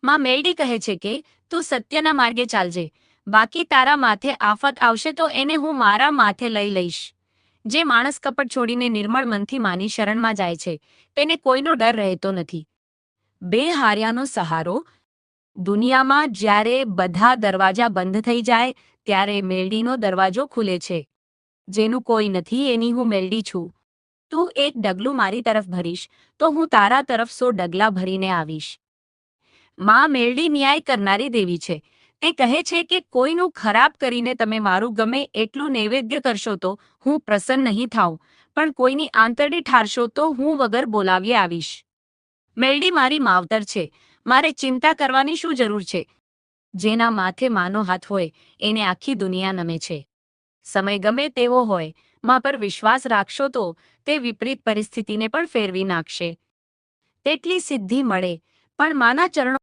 માં મેલડી કહે છે કે તું સત્યના માર્ગે ચાલજે, બાકી તારા માથે આફત આવશે તો એને હું મારા માથે લઈ લઈશ. જે માણસ કપટ છોડીને નિર્મળ મનથી માની શરણમાં જાય છે તેને કોઈનો ડર રહેતો નથી. બે હાર્યાનો સહારો. દુનિયામાં જ્યારે બધા દરવાજા બંધ થઈ જાય ત્યારે મેલડીનો દરવાજો ખુલે છે. જેનું કોઈ નથી એની હું મેલડી છું. તું એક ડગલું મારી તરફ ભરીશ તો હું તારા તરફ 100 ડગલા ભરીને આવીશ. માં મેલડી ન્યાય કરનારી દેવી છે. તે કહે છે કે કોઈનું ખરાબ કરીને તમે મારું ગમે એટલું નૈવેદ્ય કરશો તો હું પ્રસન્ન નહીં થાઉં, પણ કોઈની આંતરડી ઠારશો તો હું વગર બોલાવ્યે આવીશ. મેલડી મારી માવતર છે, મારે ચિંતા કરવાની શું જરૂર છે? જેના માથે માનો હાથ હોય એને આખી દુનિયા નમે છે. સમય ગમે તેવો હોય, મા પર વિશ્વાસ રાખશો તો તે વિપરીત પરિસ્થિતિને પણ ફેરવી નાખશે. તેટલી સિદ્ધિ મળે પણ માના ચરણો